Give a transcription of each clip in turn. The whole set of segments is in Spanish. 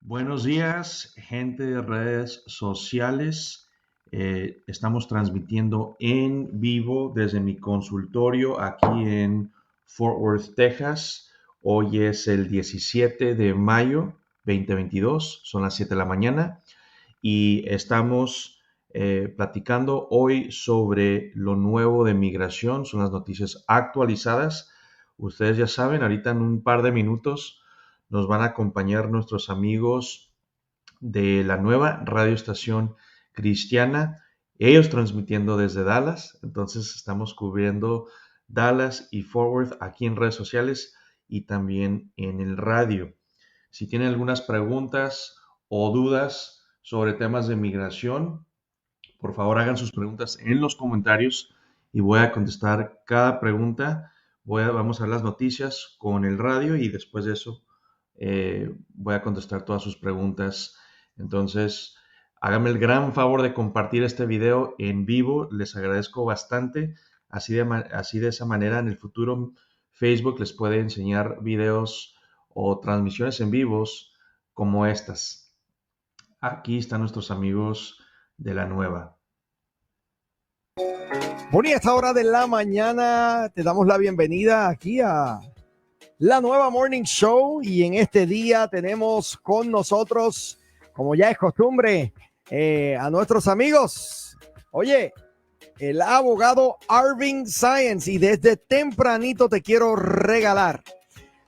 Buenos días, gente de redes sociales. Estamos transmitiendo en vivo desde mi consultorio aquí en Fort Worth, Texas. Hoy es el 17 de mayo 2022, son las 7 de la mañana y estamos platicando hoy sobre lo nuevo de migración, son las noticias actualizadas. Ustedes ya saben, ahorita en un par de minutos nos van a acompañar nuestros amigos de la nueva radio estación cristiana, ellos transmitiendo desde Dallas, entonces estamos cubriendo Dallas y Fort Worth aquí en redes sociales y también en el radio. Si tienen algunas preguntas o dudas sobre temas de migración, por favor hagan sus preguntas en los comentarios y voy a contestar cada pregunta. Vamos a ver las noticias con el radio y después de eso voy a contestar todas sus preguntas. Entonces, háganme el gran favor de compartir este video en vivo. Les agradezco bastante. Así de esa manera en el futuro Facebook les puede enseñar videos o transmisiones en vivos como estas. Aquí están nuestros amigos de la nueva. Bueno, y a esta hora de la mañana te damos la bienvenida aquí a la nueva Morning Show y en este día tenemos con nosotros, como ya es costumbre, a nuestros amigos. Oye, el abogado Arvin Sáenz, y desde tempranito te quiero regalar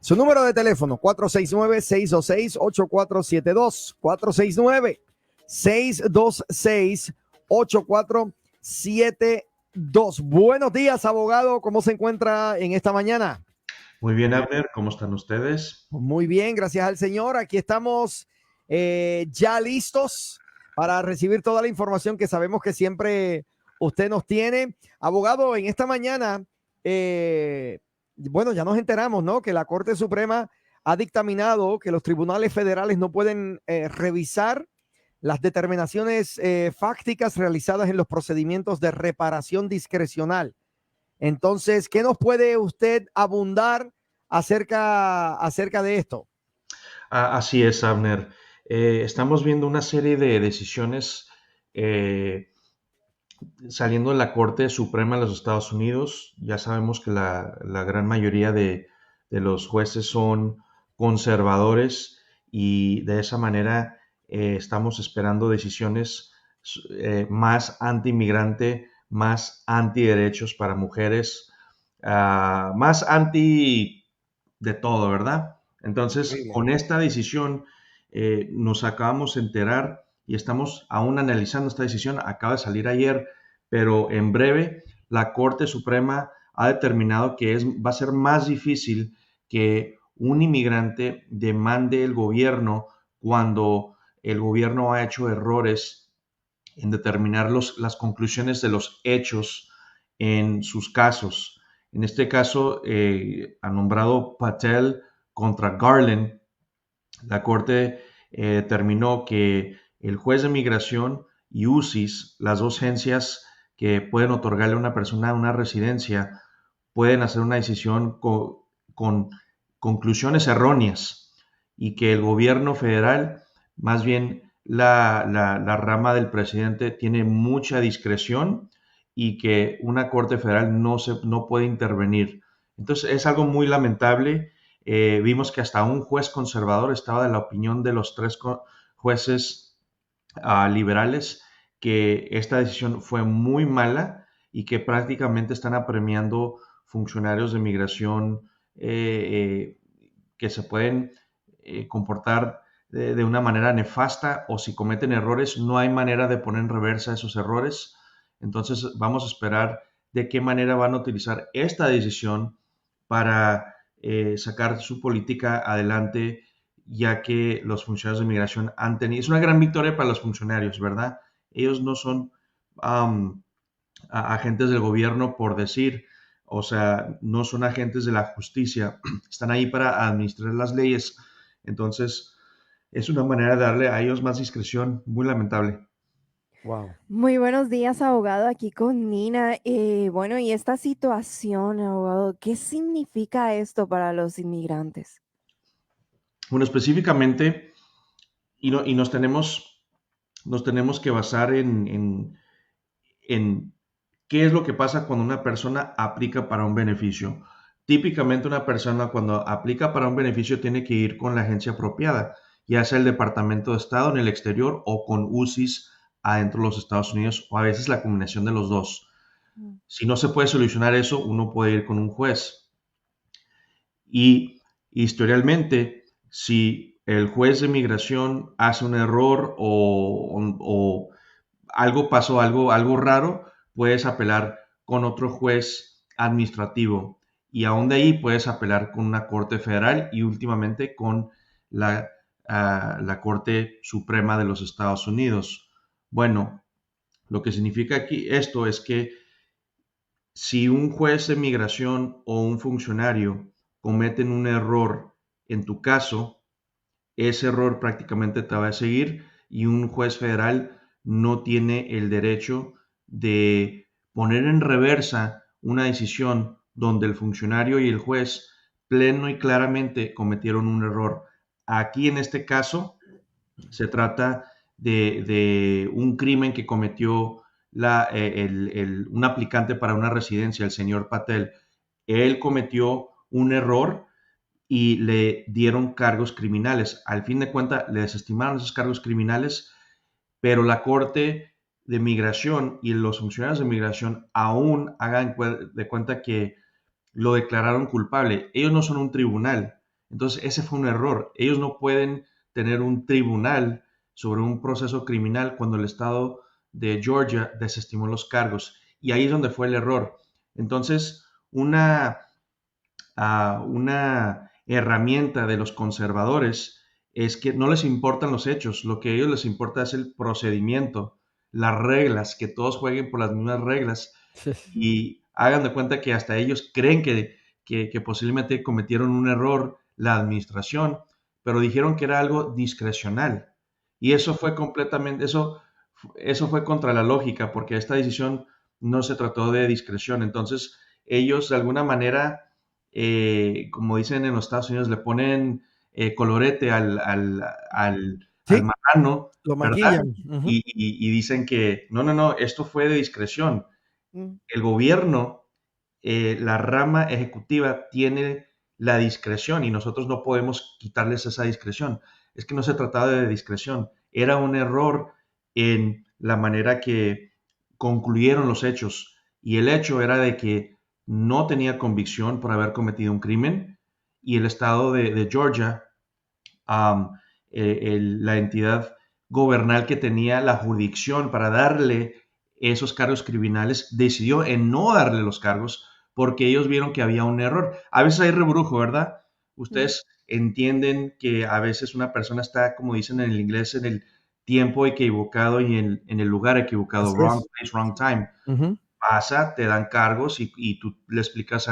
su número de teléfono, 469-626-8472, 469-626-8472. Buenos días, abogado. ¿Cómo se encuentra en esta mañana? Muy bien, Abner. ¿Cómo están ustedes? Muy bien, gracias al Señor. Aquí estamos ya listos para recibir toda la información que sabemos que siempre usted nos tiene. Abogado, en esta mañana, bueno, ya nos enteramos, ¿no? Que la Corte Suprema ha dictaminado que los tribunales federales no pueden revisar las determinaciones fácticas realizadas en los procedimientos de reparación discrecional. Entonces, ¿qué nos puede usted abundar acerca de esto? Así es, Abner. Estamos viendo una serie de decisiones saliendo de la Corte Suprema de los Estados Unidos. Ya sabemos que la gran mayoría de los jueces son conservadores y de esa manera estamos esperando decisiones más anti-inmigrante, más anti-derechos para mujeres, más anti de todo, ¿verdad? Entonces, con esta decisión nos acabamos de enterar y estamos aún analizando esta decisión, acaba de salir ayer, pero en breve la Corte Suprema ha determinado que va a ser más difícil que un inmigrante demande el gobierno cuando el gobierno ha hecho errores en determinar las conclusiones de los hechos en sus casos. En este caso, ha nombrado Patel contra Garland. La Corte determinó que el juez de migración y UCIS, las dos agencias que pueden otorgarle a una persona una residencia, pueden hacer una decisión con conclusiones erróneas y que el gobierno federal, más bien la rama del presidente, tiene mucha discreción y que una corte federal no puede intervenir. Entonces es algo muy lamentable. Vimos que hasta un juez conservador estaba de la opinión de los tres jueces liberales que esta decisión fue muy mala y que prácticamente están apremiando funcionarios de migración que se pueden comportar de una manera nefasta, o si cometen errores no hay manera de poner en reversa esos errores. Entonces vamos a esperar de qué manera van a utilizar esta decisión para sacar su política adelante, ya que los funcionarios de migración han tenido, es una gran victoria para los funcionarios, ¿verdad? Ellos no son agentes del gobierno por decir, o sea, no son agentes de la justicia, están ahí para administrar las leyes. Entonces, es una manera de darle a ellos más discreción, muy lamentable. Wow. Muy buenos días, abogado, aquí con Nina. Bueno, y esta situación, abogado, ¿qué significa esto para los inmigrantes? Bueno, específicamente y nos tenemos que basar en qué es lo que pasa cuando una persona aplica para un beneficio. Típicamente una persona cuando aplica para un beneficio tiene que ir con la agencia apropiada, ya sea el Departamento de Estado en el exterior o con UCIS adentro de los Estados Unidos, o a veces la combinación de los dos. Mm. Si no se puede solucionar eso, uno puede ir con un juez. Y historialmente, si el juez de migración hace un error o algo pasó, algo raro, puedes apelar con otro juez administrativo y aún de ahí puedes apelar con una corte federal y últimamente con la, la Corte Suprema de los Estados Unidos. Bueno, lo que significa aquí esto es que si un juez de migración o un funcionario cometen un error en tu caso, ese error prácticamente te va a seguir y un juez federal no tiene el derecho de poner en reversa una decisión donde el funcionario y el juez pleno y claramente cometieron un error. Aquí en este caso se trata de un crimen que cometió un aplicante para una residencia, el señor Patel. Él cometió un error y le dieron cargos criminales. Al fin de cuentas, le desestimaron esos cargos criminales, pero la Corte de Migración y los funcionarios de migración aún hagan de cuenta que lo declararon culpable. Ellos no son un tribunal. Entonces, ese fue un error. Ellos no pueden tener un tribunal sobre un proceso criminal cuando el estado de Georgia desestimó los cargos. Y ahí es donde fue el error. Entonces, una herramienta de los conservadores es que no les importan los hechos, lo que a ellos les importa es el procedimiento, las reglas, que todos jueguen por las mismas reglas y hagan de cuenta que hasta ellos creen que posiblemente cometieron un error la administración, pero dijeron que era algo discrecional. Y eso fue completamente, eso fue contra la lógica, porque esta decisión no se trató de discreción. Entonces, ellos de alguna manera como dicen en los Estados Unidos, le ponen colorete al Sí, marrano, lo ¿verdad? maquillan. Ujú. Y dicen que no, esto fue de discreción. Mm. El gobierno, la rama ejecutiva tiene la discreción y nosotros no podemos quitarles esa discreción. Es que no se trataba de discreción, era un error en la manera que concluyeron los hechos y el hecho era de que no tenía convicción por haber cometido un crimen y el estado de Georgia, um, la entidad gobernal que tenía la jurisdicción para darle esos cargos criminales, decidió en no darle los cargos porque ellos vieron que había un error. A veces hay rebrujo, ¿verdad? Mm. Ustedes entienden que a veces una persona está, como dicen en el inglés, en el tiempo equivocado y en el lugar equivocado, Así wrong es. place, wrong time. Ujú. Pasa, te dan cargos y tú le explicas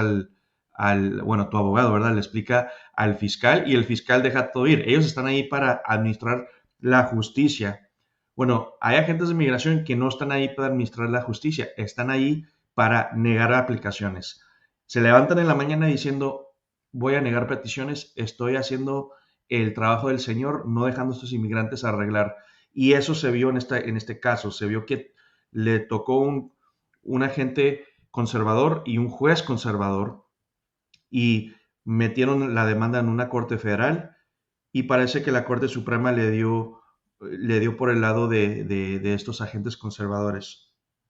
bueno, tu abogado, ¿verdad? Le explica al fiscal y el fiscal deja todo ir. Ellos están ahí para administrar la justicia. Bueno, hay agentes de migración que no están ahí para administrar la justicia, están ahí para negar aplicaciones. Se levantan en la mañana diciendo, voy a negar peticiones, estoy haciendo el trabajo del Señor, no dejando a estos inmigrantes arreglar. Y eso se vio en este caso, se vio que le tocó un agente conservador y un juez conservador y metieron la demanda en una corte federal y parece que la Corte Suprema le dio por el lado de estos agentes conservadores.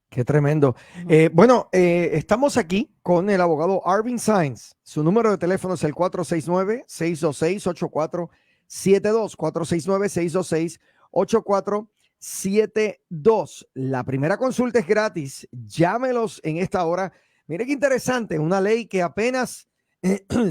Qué tremendo. No. Bueno, estamos aquí con el abogado Arvin Sainz. Su número de teléfono es el 469-626-8472. 469-626-8472. La primera consulta es gratis. Llámelos en esta hora. Mire qué interesante, una ley que apenas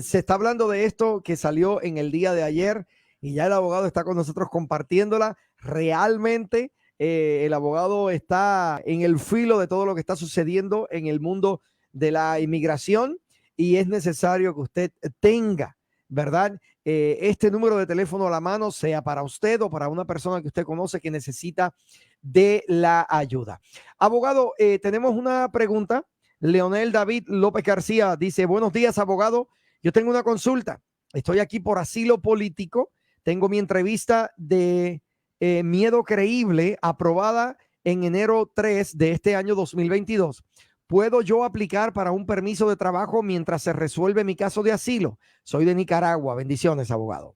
se está hablando de esto, que salió en el día de ayer y ya el abogado está con nosotros compartiéndola. Realmente el abogado está en el filo de todo lo que está sucediendo en el mundo de la inmigración y es necesario que usted tenga, ¿verdad? Este número de teléfono a la mano, sea para usted o para una persona que usted conoce que necesita de la ayuda. Abogado, tenemos una pregunta. Leonel David López García dice, buenos días, abogado. Yo tengo una consulta. Estoy aquí por asilo político. Tengo mi entrevista de Miedo Creíble, aprobada en enero 3 de este año 2022. ¿Puedo yo aplicar para un permiso de trabajo mientras se resuelve mi caso de asilo? Soy de Nicaragua. Bendiciones, abogado.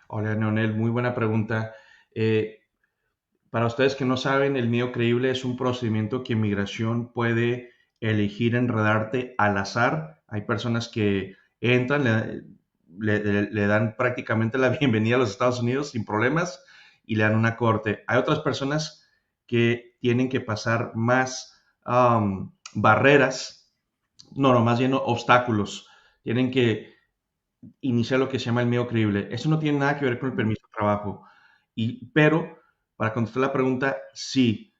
Hola, Leonel, muy buena pregunta. Eh, para ustedes que no saben, el miedo creíble es un procedimiento que inmigración puede elegir enredarte al azar. Hay personas que entran, le dan prácticamente la bienvenida a los Estados Unidos sin problemas y le dan una corte. Hay otras personas que tienen que pasar más barreras, no, más bien obstáculos. Tienen que iniciar lo que se llama el miedo creíble. Eso no tiene nada que ver con el permiso de trabajo. Pero, para contestar la pregunta, sí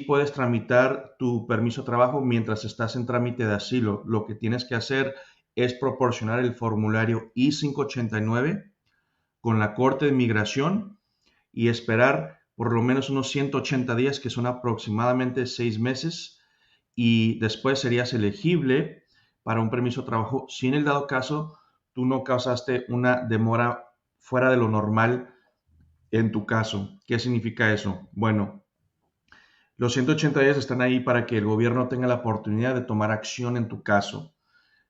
puedes tramitar tu permiso de trabajo mientras estás en trámite de asilo. Lo que tienes que hacer es proporcionar el formulario I-589 con la Corte de Migración y esperar por lo menos unos 180 días, que son aproximadamente 6 meses, y después serías elegible para un permiso de trabajo si en el dado caso tú no causaste una demora fuera de lo normal en tu caso. ¿Qué significa eso? Bueno, los 180 días están ahí para que el gobierno tenga la oportunidad de tomar acción en tu caso.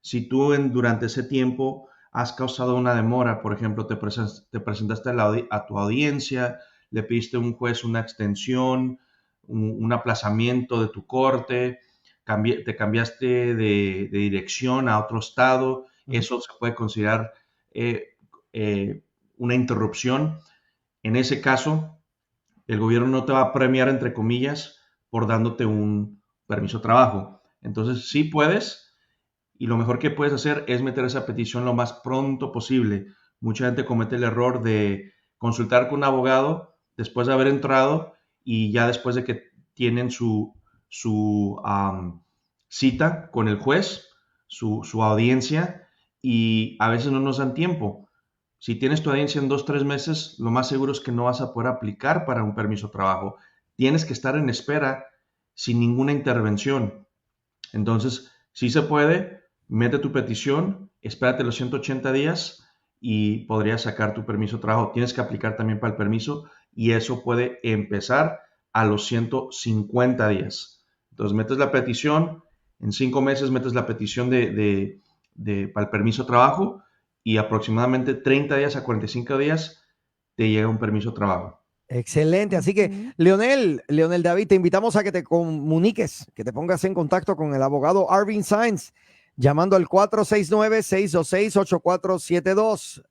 Si tú durante ese tiempo has causado una demora, por ejemplo, te presentaste a tu audiencia, le pediste a un juez una extensión, un aplazamiento de tu corte, te cambiaste de dirección a otro estado, eso se puede considerar eh, eh, una interrupción. En ese caso, el gobierno no te va a premiar, entre comillas, por dándote un permiso de trabajo. Entonces, sí puedes, y lo mejor que puedes hacer es meter esa petición lo más pronto posible. Mucha gente comete el error de consultar con un abogado después de haber entrado y ya después de que tienen su cita con el juez, su audiencia, y a veces no nos dan tiempo. Si tienes tu audiencia en 2 o 3 meses, lo más seguro es que no vas a poder aplicar para un permiso de trabajo. Tienes que estar en espera sin ninguna intervención. Entonces, sí se puede, mete tu petición, espérate los 180 días y podrías sacar tu permiso de trabajo. Tienes que aplicar también para el permiso y eso puede empezar a los 150 días. Entonces, metes la petición, en 5 meses metes la petición para el permiso de trabajo y aproximadamente 30 días a 45 días te llega un permiso de trabajo. Excelente. Así que, Ujú. Leonel David, te invitamos a que te comuniques, que te pongas en contacto con el abogado Arvin Sainz, llamando al 469-626-8472.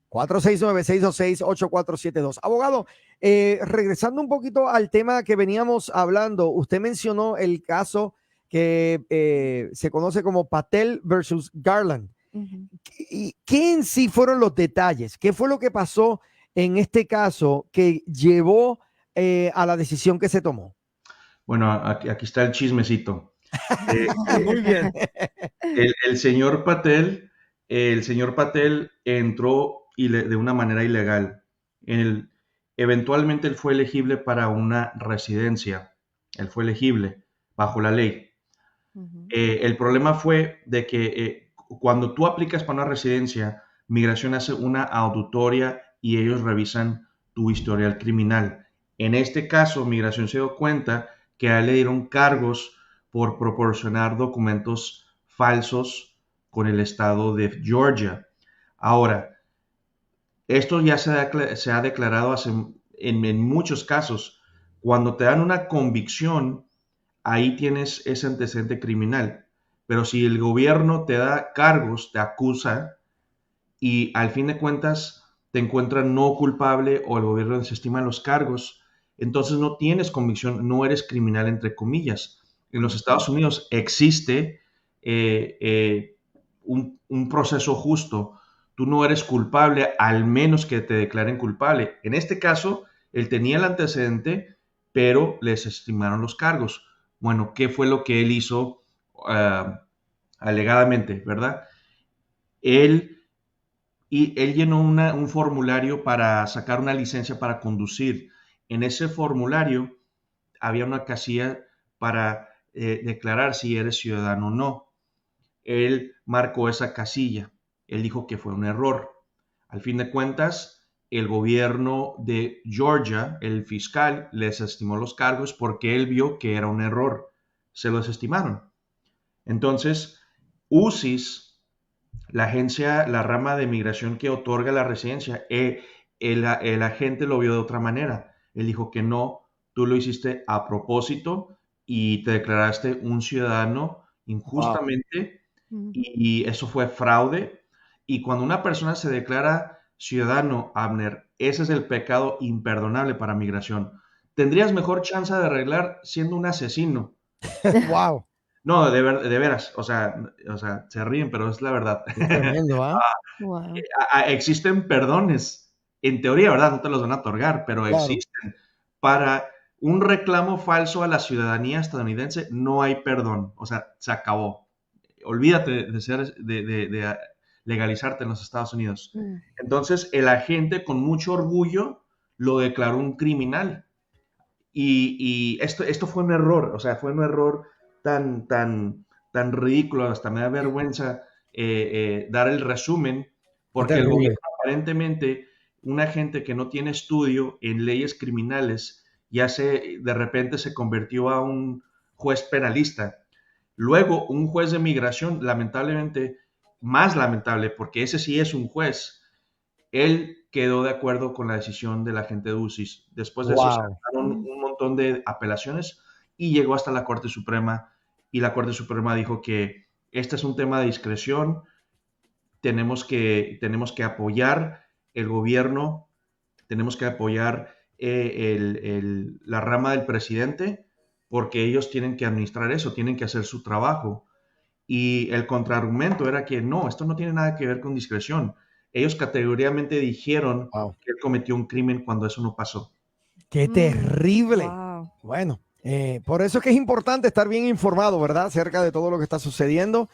469-626-8472. Abogado, regresando un poquito al tema que veníamos hablando, usted mencionó el caso que se conoce como Patel versus Garland. Ujú. ¿Y qué en sí fueron los detalles? ¿Qué fue lo que pasó en este caso que llevó a la decisión que se tomó? Bueno, aquí está el chismecito. Muy bien. El señor Patel entró de una manera ilegal. Eventualmente él fue elegible para una residencia. Él fue elegible bajo la ley. Ujú. El problema fue de que cuando tú aplicas para una residencia, Migración hace una auditoría y ellos revisan tu historial criminal. En este caso, Migración se dio cuenta que a él le dieron cargos por proporcionar documentos falsos con el estado de Georgia. Ahora, esto ya se ha declarado en muchos casos. Cuando te dan una convicción, ahí tienes ese antecedente criminal. Pero si el gobierno te da cargos, te acusa y al fin de cuentas te encuentran no culpable o el gobierno desestima los cargos, entonces no tienes convicción, no eres criminal entre comillas. En los Estados Unidos existe un proceso justo. Tú no eres culpable al menos que te declaren culpable. En este caso, él tenía el antecedente, pero les estimaron los cargos. Bueno, ¿qué fue lo que él hizo alegadamente, verdad? Él él llenó un formulario para sacar una licencia para conducir. En ese formulario había una casilla para declarar si eres ciudadano o no. Él marcó esa casilla. Él dijo que fue un error. Al fin de cuentas, el gobierno de Georgia, el fiscal, les desestimó los cargos porque él vio que era un error. Se lo desestimaron. Entonces, UCIS, la agencia, la rama de migración que otorga la residencia, el agente lo vio de otra manera. Él dijo que no, tú lo hiciste a propósito y te declaraste un ciudadano Wow. injustamente Mm. y eso fue fraude. Y cuando una persona se declara ciudadano, Abner, ese es el pecado imperdonable para migración. Tendrías mejor chance de arreglar siendo un asesino. Wow. No, de veras, o sea, se ríen, pero es la verdad. Qué tremendo, ¿ah? Wow. Existen perdones, en teoría, ¿verdad? No te los van a otorgar, pero Claro. existen. Para un reclamo falso a la ciudadanía estadounidense, no hay perdón. O sea, se acabó. Olvídate de legalizarte en los Estados Unidos. Mm. Entonces, el agente con mucho orgullo lo declaró un criminal. Y esto fue un error, o sea, fue un error tan ridículo, hasta me da vergüenza dar el resumen, Qué porque el terrible. gobierno aparentemente, una gente que no tiene estudio en leyes criminales, de repente se convirtió a un juez penalista. Luego, un juez de migración, lamentablemente, más lamentable, porque ese sí es un juez, él quedó de acuerdo con la decisión de la gente de UCIS. Después de eso se Wow. dieron Mm. un montón de apelaciones y llegó hasta la Corte Suprema y la Corte Suprema dijo que este es un tema de discreción, tenemos que apoyar el gobierno, tenemos que apoyar la rama del presidente porque ellos tienen que administrar eso, tienen que hacer su trabajo. Y el contraargumento era que no, esto no tiene nada que ver con discreción. Ellos categóricamente dijeron Wow. que él cometió un crimen cuando eso no pasó. Qué Mm. terrible. Wow. Bueno, por eso es que es importante estar bien informado, ¿verdad? Acerca de todo lo que está sucediendo.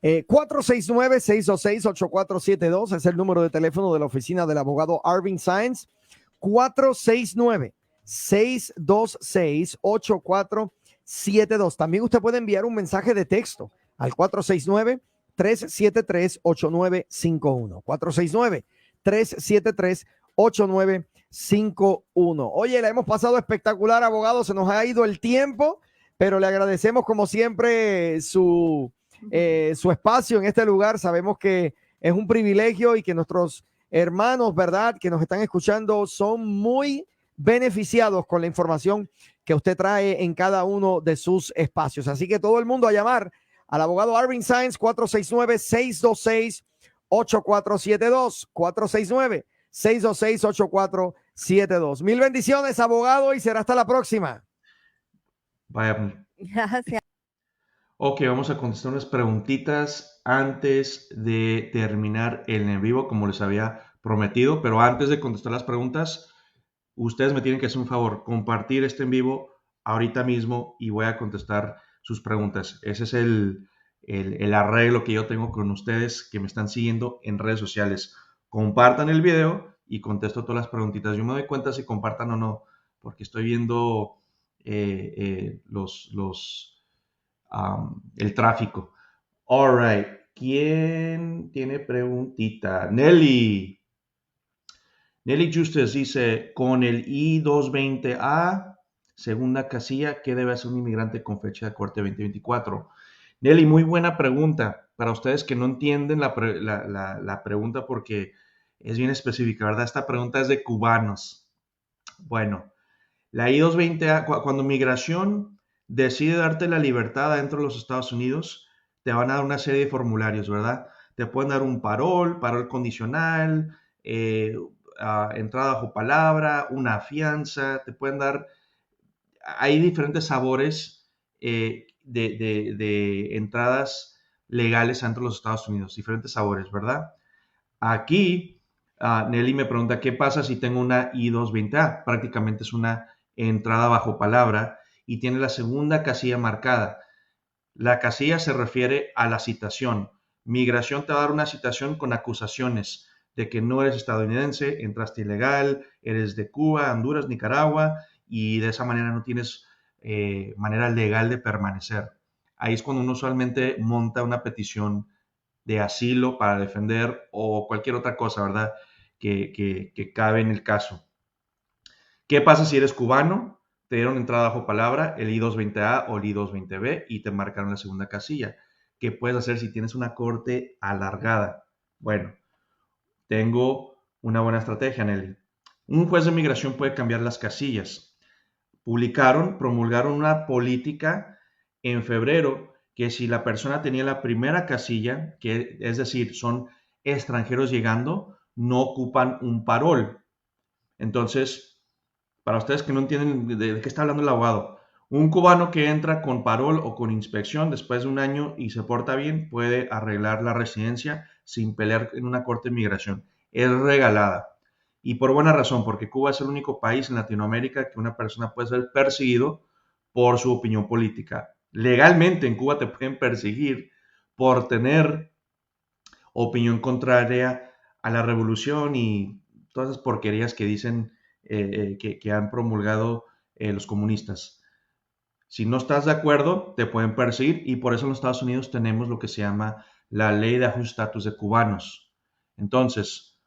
469-626-8472 es el número de teléfono de la oficina del abogado Arvin Saenz. 469-626-8472. También usted puede enviar un mensaje de texto al 469-373-8951. 469-373-8951. Oye, la hemos pasado espectacular, abogado. Se nos ha ido el tiempo, pero le agradecemos como siempre su espacio en este lugar. Sabemos que es un privilegio y que nuestros hermanos, ¿verdad?, que nos están escuchando son muy beneficiados con la información que usted trae en cada uno de sus espacios. Así que todo el mundo a llamar al abogado Arvin Saenz, 469-626-8472. 469-626-8472. Mil bendiciones, abogado, y será hasta la próxima. Vaya. Gracias. Ok, vamos a contestar unas preguntitas antes de terminar el en vivo, como les había prometido. Pero antes de contestar las preguntas, ustedes me tienen que hacer un favor, compartir este en vivo ahorita mismo y voy a contestar sus preguntas. Ese es el arreglo que yo tengo con ustedes que me están siguiendo en redes sociales. Compartan el video y contesto todas las preguntitas. Yo me doy cuenta si compartan o no, porque estoy viendo el tráfico. All right. ¿Quién tiene preguntita? Nelly. Nelly Justus dice, con el I-220A, segunda casilla, ¿qué debe hacer un inmigrante con fecha de corte 2024? Nelly, muy buena pregunta. Para ustedes que no entienden la pregunta porque es bien específica, ¿verdad? Esta pregunta es de cubanos. Bueno, la I-220A, cuando migración decide darte la libertad dentro de los Estados Unidos, te van a dar una serie de formularios, ¿verdad? Te pueden dar un parol condicional, entrada bajo palabra, una fianza, te pueden dar, hay diferentes sabores de entradas legales dentro de los Estados Unidos, diferentes sabores, ¿verdad? Aquí, Nelly me pregunta, ¿qué pasa si tengo una I-220A? Prácticamente es una entrada bajo palabra y tiene la segunda casilla marcada. La casilla se refiere a la citación. Migración te va a dar una citación con acusaciones de que no eres estadounidense, entraste ilegal, eres de Cuba, Honduras, Nicaragua y de esa manera no tienes manera legal de permanecer. Ahí es cuando uno usualmente monta una petición de asilo para defender o cualquier otra cosa, ¿verdad? que cabe en el caso. ¿Qué pasa si eres cubano? Te dieron entrada bajo palabra, el I-220A o el I-220B, y te marcaron la segunda casilla. ¿Qué puedes hacer si tienes una corte alargada? Bueno, tengo una buena estrategia, Nelly. Un juez de migración puede cambiar las casillas. Promulgaron una política en febrero que si la persona tenía la primera casilla, que es decir, son extranjeros llegando, no ocupan un parol. Entonces, para ustedes que no entienden de qué está hablando el abogado, un cubano que entra con parol o con inspección después de un año y se porta bien puede arreglar la residencia sin pelear en una corte de migración. Es regalada. Y por buena razón, porque Cuba es el único país en Latinoamérica que una persona puede ser perseguido por su opinión política. Legalmente en Cuba te pueden perseguir por tener opinión contraria a la revolución y todas esas porquerías que dicen que han promulgado los comunistas. Si no estás de acuerdo, te pueden perseguir y por eso en los Estados Unidos tenemos lo que se llama la ley de ajuste de estatus de cubanos. Entonces,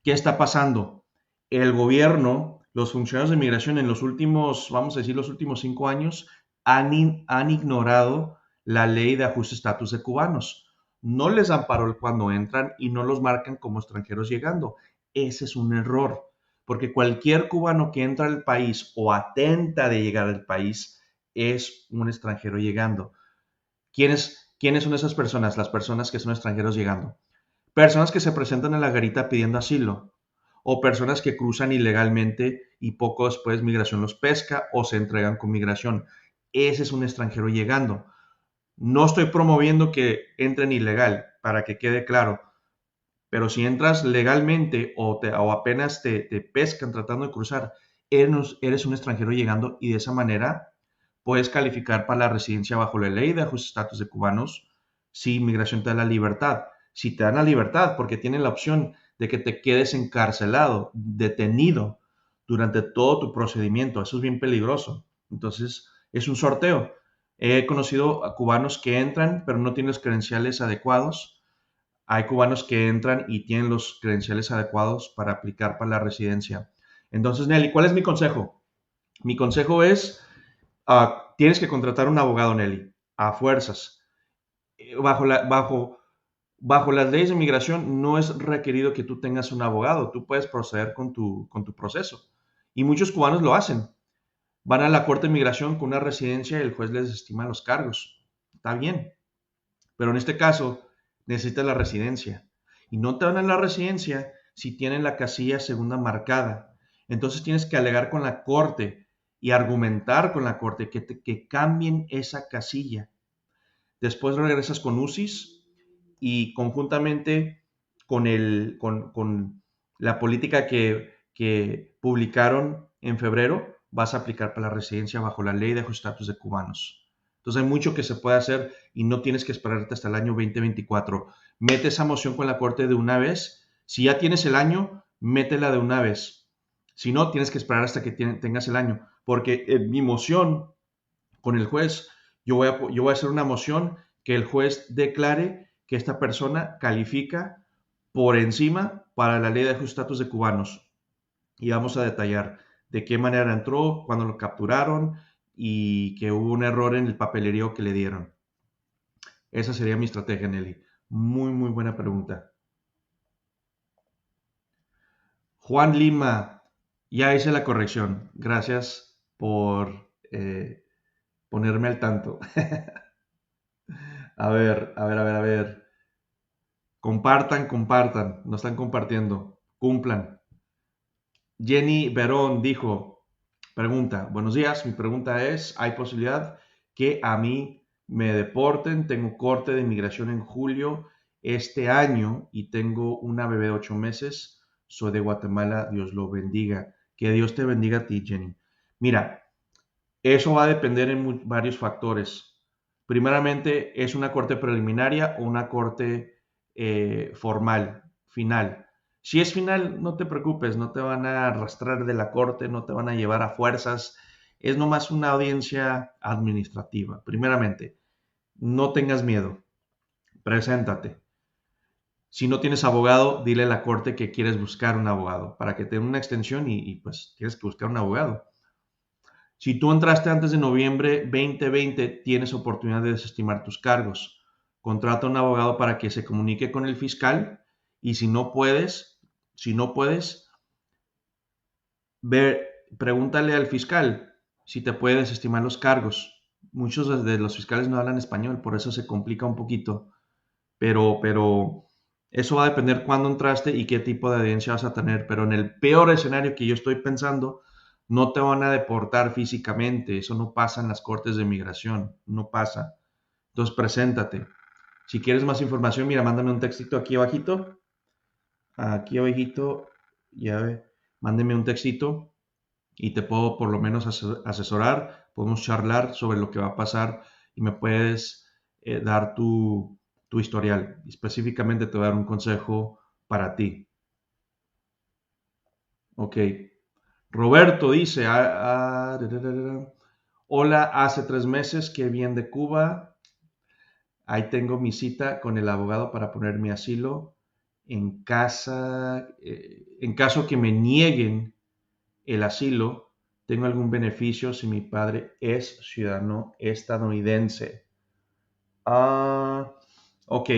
¿qué está pasando? El gobierno, los funcionarios de migración en los últimos, vamos a decir, los últimos 5 años han ignorado la ley de ajuste de estatus de cubanos. No les dan parol cuando entran y no los marcan como extranjeros llegando. Ese es un error, porque cualquier cubano que entra al país o atenta de llegar al país es un extranjero llegando. ¿Quiénes son esas personas? Las personas que son extranjeros llegando. Personas que se presentan en la garita pidiendo asilo o personas que cruzan ilegalmente y poco después migración los pesca o se entregan con migración. Ese es un extranjero llegando. No estoy promoviendo que entren ilegal, para que quede claro, pero si entras legalmente o apenas te pescan tratando de cruzar, eres un extranjero llegando y de esa manera puedes calificar para la residencia bajo la ley de ajuste de estatus de cubanos si migración te da la libertad. Si te dan la libertad, porque tienen la opción de que te quedes encarcelado, detenido durante todo tu procedimiento. Eso es bien peligroso. Entonces, es un sorteo. He conocido a cubanos que entran, pero no tienen los credenciales adecuados. Hay cubanos que entran y tienen los credenciales adecuados para aplicar para la residencia. Entonces, Nelly, ¿cuál es mi consejo? Mi consejo es, tienes que contratar un abogado, Nelly, a fuerzas. Bajo, bajo las leyes de inmigración no es requerido que tú tengas un abogado, tú puedes proceder con tu proceso. Y muchos cubanos lo hacen. Van a la Corte de Migración con una residencia y el juez les estima los cargos. Está bien. Pero en este caso necesitas la residencia. Y no te dan a la residencia si tienen la casilla segunda marcada. Entonces tienes que alegar con la Corte y argumentar con la Corte que cambien esa casilla. Después regresas con UCIS y conjuntamente con la política que publicaron en febrero, vas a aplicar para la residencia bajo la ley de ajuste de estatus de cubanos. Entonces hay mucho que se puede hacer y no tienes que esperarte hasta el año 2024. Mete esa moción con la Corte de una vez. Si ya tienes el año, métela de una vez. Si no, tienes que esperar hasta que tengas el año. Porque en mi moción con el juez, yo voy a hacer una moción que el juez declare que esta persona califica por encima para la ley de ajuste de estatus de cubanos. Y vamos a detallar de qué manera entró, cuándo lo capturaron y que hubo un error en el papelerío que le dieron. Esa sería mi estrategia, Nelly. Muy, muy buena pregunta. Juan Lima, ya hice la corrección. Gracias por ponerme al tanto. A ver. Compartan. No están compartiendo. Cumplan. Jenny Verón dijo, pregunta, buenos días, mi pregunta es, ¿hay posibilidad que a mí me deporten? Tengo corte de inmigración en julio este año y tengo una bebé de 8 meses. Soy de Guatemala, Dios lo bendiga. Que Dios te bendiga a ti, Jenny. Mira, eso va a depender en varios factores. Primeramente, ¿es una corte preliminaria o una corte formal, final? Si es final, no te preocupes, no te van a arrastrar de la corte, no te van a llevar a fuerzas. Es nomás una audiencia administrativa. Primeramente, no tengas miedo, preséntate. Si no tienes abogado, dile a la corte que quieres buscar un abogado para que te den una extensión y pues tienes que buscar un abogado. Si tú entraste antes de noviembre 2020, tienes oportunidad de desestimar tus cargos. Contrata a un abogado para que se comunique con el fiscal y si no puedes, pregúntale al fiscal si te puede desestimar los cargos. Muchos de los fiscales no hablan español, por eso se complica un poquito, pero eso va a depender cuándo entraste y qué tipo de audiencia vas a tener. Pero en el peor escenario que yo estoy pensando, no te van a deportar físicamente. Eso no pasa en las cortes de migración, no pasa. Entonces, preséntate. Si quieres más información, mira, mándame un textito aquí abajito, ya ve, mándeme un textito y te puedo por lo menos asesorar, podemos charlar sobre lo que va a pasar y me puedes dar tu historial. Específicamente te voy a dar un consejo para ti. Ok. Roberto dice, hola, hace 3 meses que bien de Cuba. Ahí tengo mi cita con el abogado para poner mi asilo en caso que me nieguen el asilo, ¿tengo algún beneficio si mi padre es ciudadano estadounidense? Ah, ok.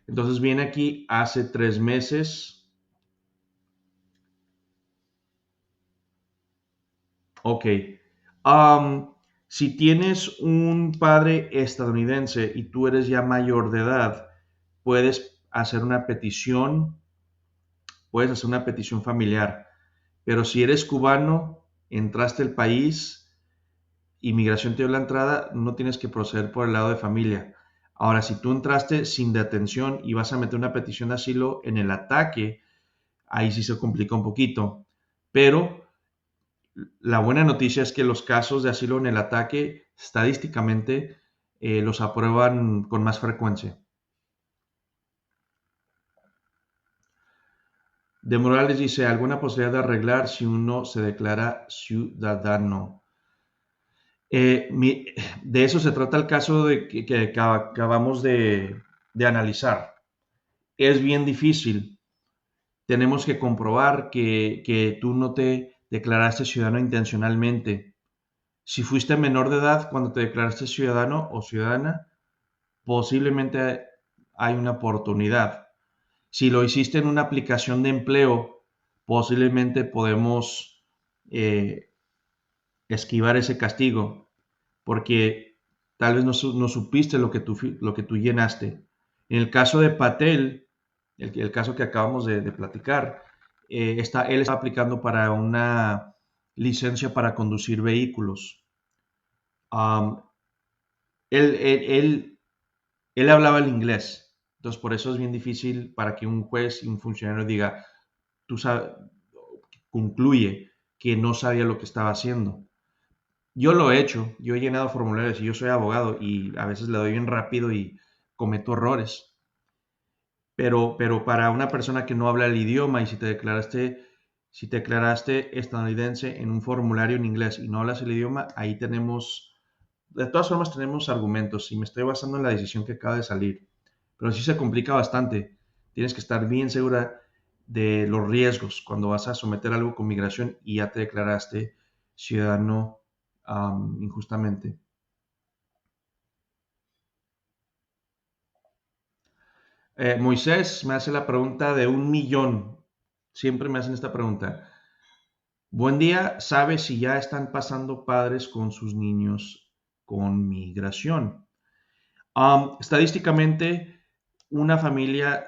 Entonces viene aquí hace 3 meses. Ok. Si tienes un padre estadounidense y tú eres ya mayor de edad, puedes hacer una petición familiar. Pero si eres cubano, entraste al país, inmigración te dio la entrada, no tienes que proceder por el lado de familia. Ahora, si tú entraste sin detención y vas a meter una petición de asilo en el ataque, ahí sí se complica un poquito. Pero la buena noticia es que los casos de asilo en el ataque, estadísticamente, los aprueban con más frecuencia. De Morales dice, ¿alguna posibilidad de arreglar si uno se declara ciudadano? De eso se trata el caso que acabamos de analizar. Es bien difícil. Tenemos que comprobar que tú no te declaraste ciudadano intencionalmente. Si fuiste menor de edad cuando te declaraste ciudadano o ciudadana, posiblemente hay una oportunidad. Si lo hiciste en una aplicación de empleo, posiblemente podemos eh, esquivar ese castigo, porque tal vez no supiste lo que tú llenaste. En el caso de Patel, el caso que acabamos de platicar, él está aplicando para una licencia para conducir vehículos. Um, él hablaba el inglés, entonces por eso es bien difícil para que un juez y un funcionario diga, tú sabes, concluye que no sabía lo que estaba haciendo. Yo lo he hecho, yo he llenado formularios y yo soy abogado y a veces le doy bien rápido y cometo errores. Pero para una persona que no habla el idioma y si te declaraste estadounidense en un formulario en inglés y no hablas el idioma, ahí de todas formas tenemos argumentos y me estoy basando en la decisión que acaba de salir. Pero sí se complica bastante. Tienes que estar bien segura de los riesgos cuando vas a someter algo con migración y ya te declaraste ciudadano injustamente. Moisés me hace la pregunta de 1 millón. Siempre me hacen esta pregunta. Buen día, ¿sabe si ya están pasando padres con sus niños con migración? Estadísticamente, una familia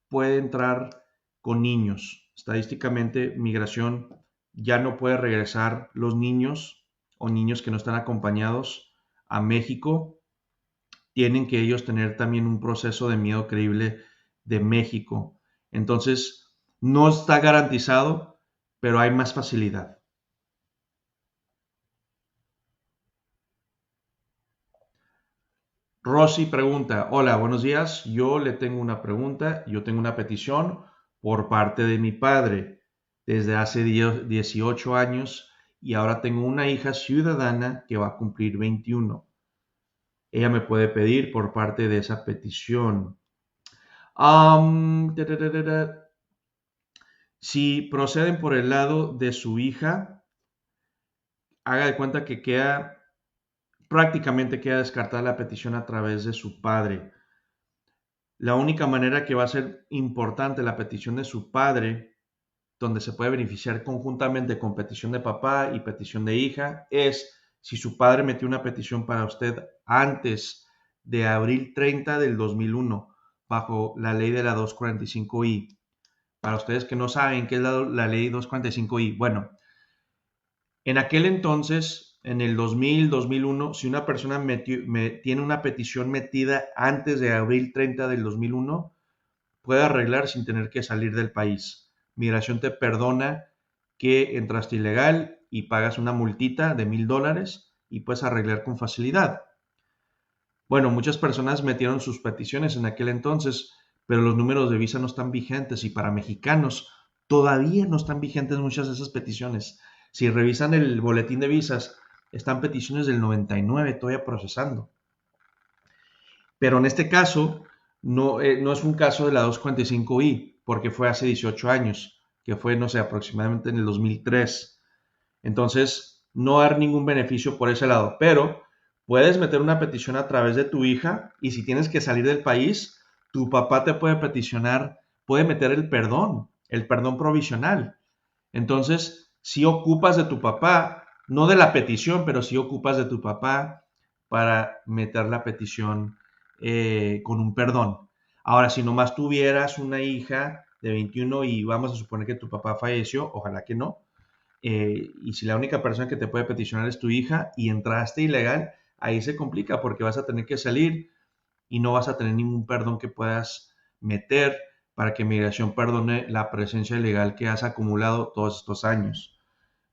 puede entrar con niños. Estadísticamente, migración ya no puede regresar los niños o niños que no están acompañados a México. Tienen que ellos tener también un proceso de miedo creíble de México. Entonces, no está garantizado, pero hay más facilidad. Rosy pregunta, hola, buenos días, yo le tengo una pregunta, yo tengo una petición por parte de mi padre desde hace 18 años y ahora tengo una hija ciudadana que va a cumplir 21. Ella me puede pedir por parte de esa petición. Am, Si proceden por el lado de su hija, haga de cuenta que prácticamente queda descartada la petición a través de su padre. La única manera que va a ser importante la petición de su padre, donde se puede beneficiar conjuntamente con petición de papá y petición de hija, es si su padre metió una petición para usted antes de abril 30 del 2001, bajo la ley de la 245I. Para ustedes que no saben qué es la ley 245I, bueno, en aquel entonces, en el 2000, 2001, si una persona tiene una petición metida antes de abril 30 del 2001, puede arreglar sin tener que salir del país. Migración te perdona que entraste ilegal y pagas una multita de $1,000 y puedes arreglar con facilidad. Bueno, muchas personas metieron sus peticiones en aquel entonces, pero los números de visa no están vigentes y para mexicanos todavía no están vigentes muchas de esas peticiones. Si revisan el boletín de visas, están peticiones del 99 todavía procesando. Pero en este caso, no es un caso de la 245I, porque fue hace 18 años, que fue, no sé, aproximadamente en el 2003. Entonces, no hay ningún beneficio por ese lado, pero puedes meter una petición a través de tu hija y si tienes que salir del país, tu papá te puede peticionar, puede meter el perdón provisional. Entonces, si ocupas de tu papá, no de la petición, pero si ocupas de tu papá para meter la petición con un perdón. Ahora, si nomás tuvieras una hija de 21 y vamos a suponer que tu papá falleció, ojalá que no, y si la única persona que te puede peticionar es tu hija y entraste ilegal, ahí se complica porque vas a tener que salir y no vas a tener ningún perdón que puedas meter para que migración perdone la presencia ilegal que has acumulado todos estos años.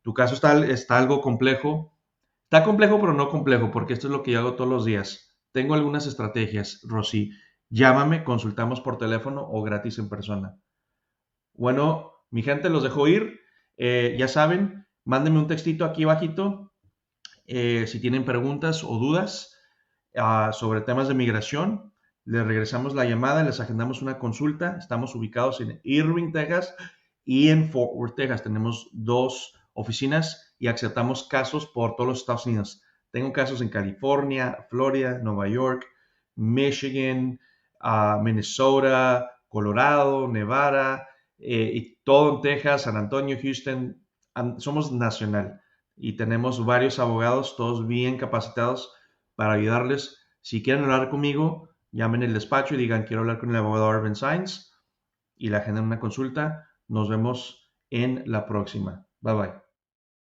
Tu caso está algo complejo. Está complejo, pero no complejo, porque esto es lo que yo hago todos los días. Tengo algunas estrategias, Rosy. Llámame, consultamos por teléfono o gratis en persona. Bueno, mi gente, los dejo ir. Ya saben, mándenme un textito aquí bajito si tienen preguntas o dudas sobre temas de migración. Les regresamos la llamada, les agendamos una consulta. Estamos ubicados en Irving, Texas y en Fort Worth, Texas. Tenemos 2 oficinas y aceptamos casos por todos los Estados Unidos. Tengo casos en California, Florida, Nueva York, Michigan, Minnesota, Colorado, Nevada, y todo en Texas, San Antonio, Houston. Somos nacional y tenemos varios abogados, todos bien capacitados para ayudarles. Si quieren hablar conmigo, llamen el despacho y digan quiero hablar con el abogado Arvin Sainz y la agendan una consulta. Nos vemos en la próxima. Bye bye.